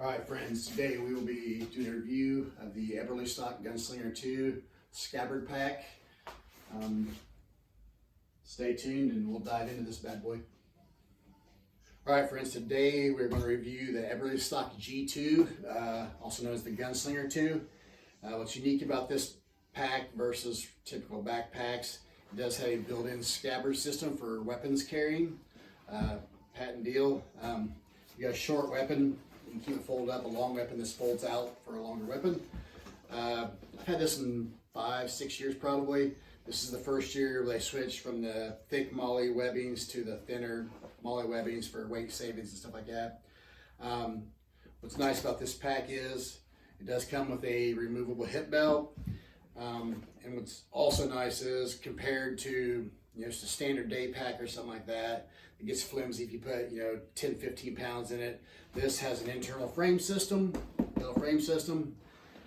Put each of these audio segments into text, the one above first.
All right, friends, today we will be doing a review of the Eberlestock Gunslinger 2 Scabbard Pack. Stay tuned and we'll dive into this bad boy. All right, friends, today we're going to review the Eberlestock G2, also known as the Gunslinger 2. What's unique about this pack versus typical backpacks, it does have a built-in scabbard system for weapons carrying. Patent deal. You got a short weapon. You can keep it folded up. A long weapon, this folds out for a longer weapon. I've had this in 5-6 years probably. This is the first year they switched from the thick MOLLE webbings to the thinner MOLLE webbings for weight savings and stuff like that. What's nice about this pack is it does come with a removable hip belt. And what's also nice is compared to just a standard day pack or something like that, it gets flimsy if you put 10-15 pounds in it. This has an internal frame system,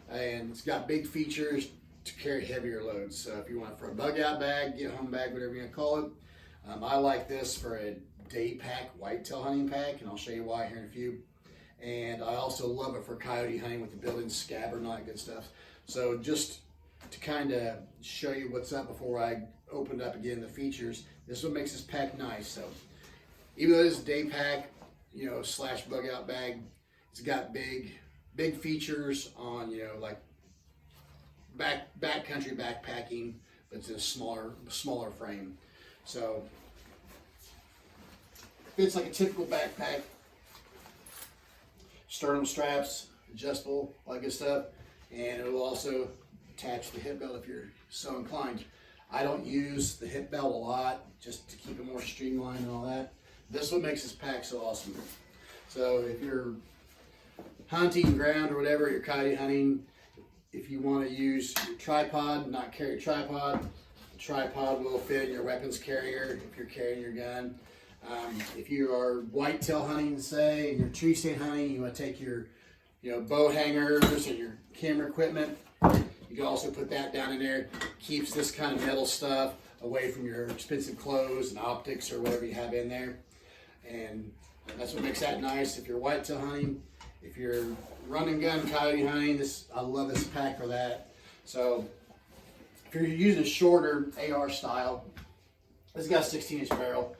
and it's got big features to carry heavier loads. So if you want it for a bug out bag, get home bag, whatever you're gonna call it. I like this for a day pack, whitetail hunting pack, and I'll show you why here in a few. And I also love it for coyote hunting with the built-in scabbard and all that good stuff. So just to kind of show you what's up before I opened up again the features, this is what makes this pack nice. So even though this is a day pack, slash bug out bag, it's got big features on, like backcountry backpacking, but it's in a smaller frame. So fits like a typical backpack. Sternum straps, adjustable, all that good stuff, and it will also attach the hip belt if you're so inclined. I don't use the hip belt a lot, just to keep it more streamlined and all that. This is what makes this pack so awesome. So if you're hunting ground or whatever, you're coyote hunting, if you want to use your tripod, not carry a tripod, the tripod will fit in your weapons carrier if you're carrying your gun. If you are whitetail hunting, say, and you're tree stand hunting, you want to take your bow hangers and your camera equipment, you can also put that down in there. Keeps this kind of metal stuff away from your expensive clothes and optics or whatever you have in there. And that's what makes that nice. If you're whitetail hunting, if you're running gun coyote hunting, I love this pack for that. So if you're using a shorter AR style, this got a 16-inch barrel.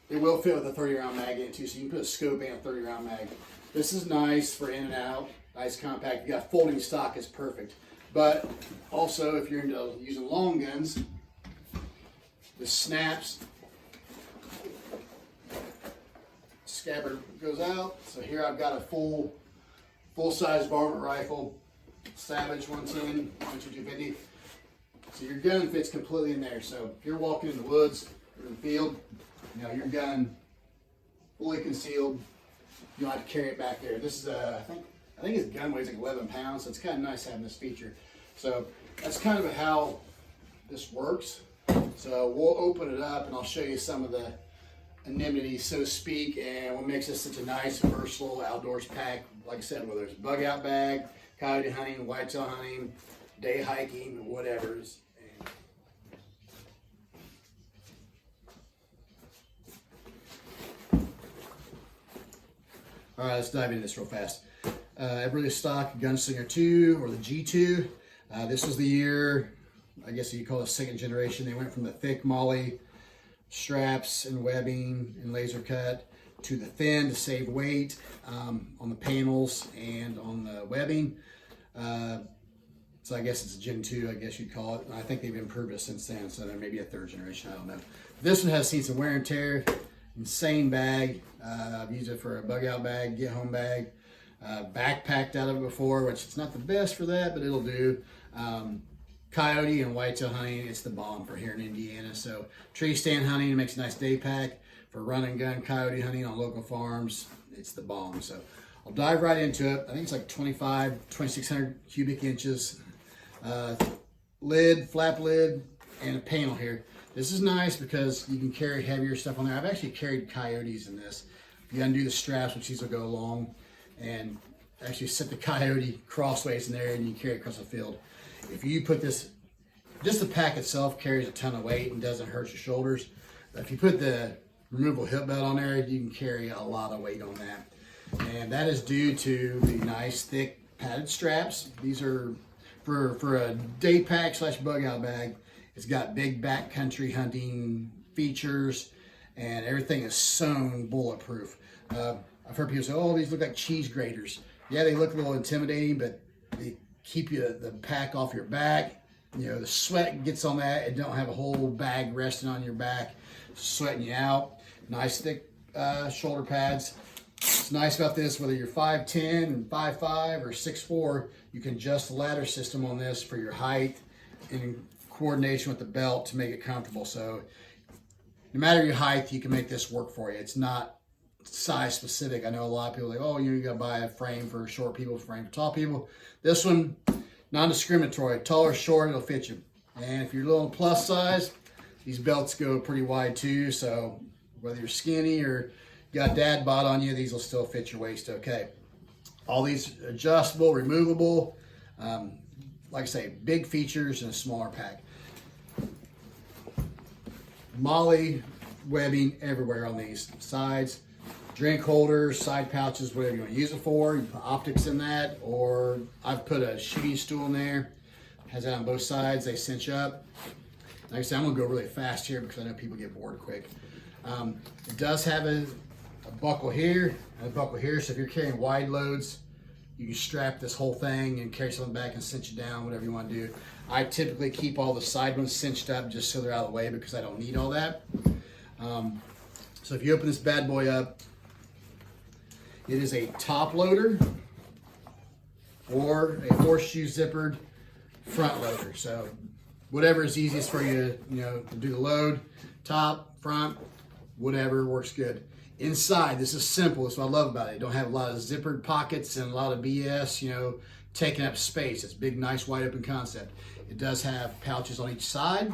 It will fit with a 30-round mag in it too, so you can put a scope and a 30-round mag. This is nice for in and out, nice compact. You got folding stock, is perfect. But also, if you're into using long guns, this snaps. Scabbard goes out. So here I've got a full-size varmint rifle, Savage 110, 250. So your gun fits completely in there. So if you're walking in the woods or in the field, your gun fully concealed. You don't have to carry it back there. This is I think his gun weighs like 11 pounds, so it's kind of nice having this feature. So that's kind of how this works. So we'll open it up and I'll show you some of the amenities, so to speak, and what makes this such a nice, versatile outdoors pack. Like I said, whether it's bug out bag, coyote hunting, whitetail hunting, day hiking, whatever. All right, let's dive into this real fast. Eberlestock Gunslinger 2, or the G2. This was the year, I guess you call it second generation. They went from the thick MOLLE straps and webbing and laser cut to the thin to save weight on the panels and on the webbing. So I guess it's Gen 2, I guess you'd call it. I think they've improved it since then, so there may be a third generation, I don't know. This one has seen some wear and tear. Insane bag. I've used it for a bug out bag, get home bag. Backpacked out of it before, which it's not the best for that, but it'll do. Coyote and whitetail hunting, it's the bomb for here in Indiana. So tree stand hunting, it makes a nice day pack. For run and gun coyote hunting on local farms, it's the bomb. So I'll dive right into it. I think it's like 2,600 cubic inches. Flap lid, and a panel here. This is nice because you can carry heavier stuff on there. I've actually carried coyotes in this. You undo the straps, which these will go along, and actually set the coyote crossways in there and you carry it across the field. If you put this, just the pack itself carries a ton of weight and doesn't hurt your shoulders. But if you put the removable hip belt on there, you can carry a lot of weight on that. and that is due to the nice thick padded straps. These are for a day pack / bug out bag. It's got big backcountry hunting features, and everything is sewn bulletproof. I've heard people say, "Oh, these look like cheese graters." Yeah, they look a little intimidating, but they keep the pack off your back. You know, the sweat gets on that, and don't have a whole bag resting on your back, sweating you out. Nice thick shoulder pads. What's nice about this, whether you're 5'10", and 5'5", or 6'4", you can adjust the ladder system on this for your height in coordination with the belt to make it comfortable. So no matter your height, you can make this work for you. It's not size specific. I know a lot of people are like, oh, you gotta buy a frame for short people, frame for tall people. This one, non-discriminatory. Tall or short, it'll fit you. And if you're a little plus size, these belts go pretty wide too. So whether you're skinny or you got dad bod on you, these will still fit your waist okay. All these adjustable, removable, like I say, big features in a smaller pack. Molly webbing everywhere on these sides. Drink holders, side pouches, whatever you want to use it for. You put optics in that, or I've put a shooting stool in there. Has that on both sides. They cinch up. Like I said, I'm going to go really fast here because I know people get bored quick. It does have a buckle here and a buckle here, so if you're carrying wide loads, you can strap this whole thing and carry something back and cinch it down, whatever you want to do. I typically keep all the side ones cinched up just so they're out of the way because I don't need all that. So if you open this bad boy up, it is a top loader or a horseshoe zippered front loader. So whatever is easiest for you, to do the load, top, front, whatever works good. Inside, this is simple. That's what I love about it. You don't have a lot of zippered pockets and a lot of BS, taking up space. It's a big, nice, wide open concept. It does have pouches on each side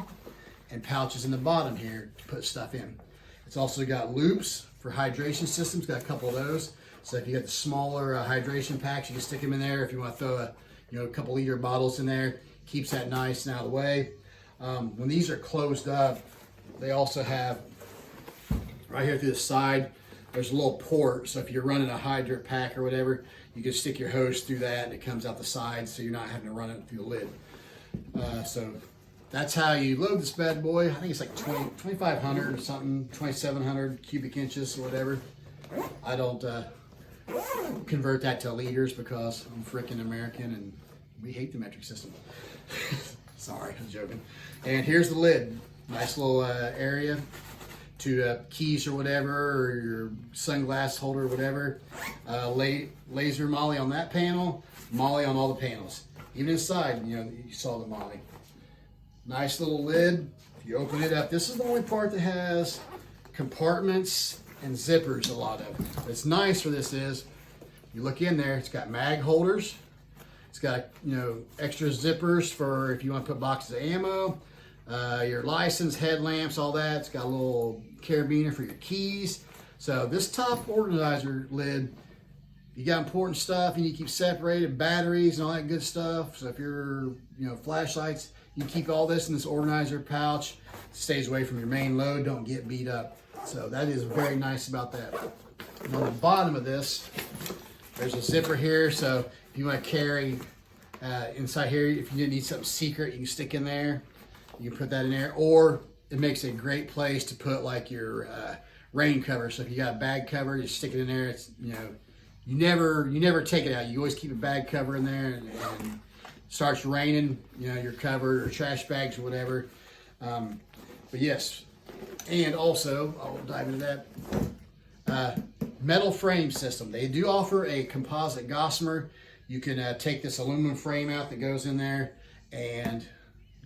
and pouches in the bottom here to put stuff in. It's also got loops for hydration systems. Got a couple of those. So if you got the smaller hydration packs, you can stick them in there. If you want to throw a couple liter bottles in there, keeps that nice and out of the way. When these are closed up, they also have right here through the side, there's a little port. So if you're running a hydrant pack or whatever, you can stick your hose through that and it comes out the side, so you're not having to run it through the lid. So that's how you load this bad boy. I think it's like 2,500 or something, 2,700 cubic inches or whatever. I don't convert that to liters because I'm freaking American and we hate the metric system. Sorry, I'm joking. And here's the lid. Nice little area to keys or whatever, or your sunglass holder or whatever. Laser Molly on that panel, Molly on all the panels. Even inside, you saw the Molly. Nice little lid. If you open it up, this is the only part that has compartments and zippers, a lot of. What's nice for this is, you look in there, it's got mag holders. It's got, extra zippers for if you want to put boxes of ammo, your license, headlamps, all that. It's got a little carabiner for your keys. So this top organizer lid, you got important stuff, you need to keep separated, batteries and all that good stuff. So if you're, flashlights, you keep all this in this organizer pouch. It stays away from your main load, don't get beat up. So that is very nice about that. And on the bottom of this, there's a zipper here. So if you want to carry inside here, if you need something secret, you can stick in there. You can put that in there, or it makes a great place to put like your rain cover. So if you got a bag cover, you stick it in there. It's you never take it out. You always keep a bag cover in there, and starts raining, you're covered, or trash bags or whatever. But yes, and also I'll dive into that metal frame system. They do offer a composite gossamer. You can take this aluminum frame out that goes in there and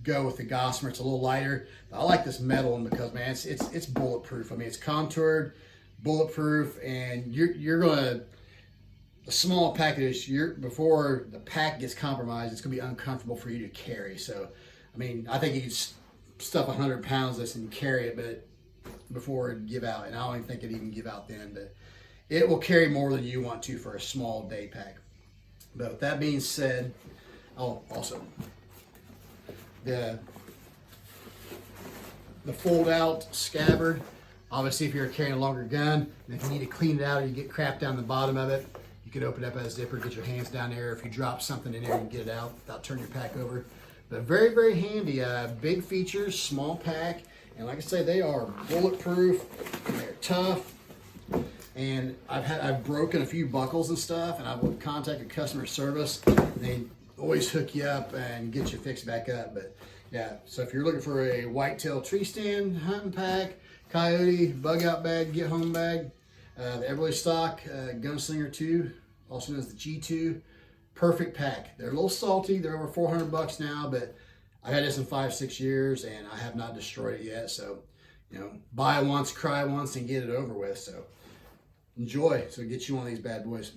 go with the gossamer. It's a little lighter. I like this metal one because, man, it's bulletproof. I mean, it's contoured, bulletproof, and you're gonna, a small package, before the pack gets compromised, it's gonna be uncomfortable for you to carry. So, I mean, I think you could stuff 100 pounds of this and carry it, but before it give out, and I don't even think it'd even give out then, but it will carry more than you want to for a small day pack. But with that being said, also the fold out scabbard. Obviously, if you're carrying a longer gun, and if you need to clean it out or you get crap down the bottom of it, You can open it up as a zipper, get your hands down there. If you drop something in there, you can get it out without turning your pack over. But very, very handy. Big features, small pack. And like I say, they are bulletproof, and they're tough. And I've broken a few buckles and stuff, and I've contacted customer service. They always hook you up and get you fixed back up. But yeah, so if you're looking for a whitetail tree stand, hunting pack, coyote, bug out bag, get home bag, the Eberlestock Gunslinger 2, also known as the G2, perfect pack. They're a little salty. They're over 400 bucks now, but I've had this in 5-6 years and I have not destroyed it yet. So, you know, buy once, cry once, and get it over with. So enjoy. So get you one of these bad boys.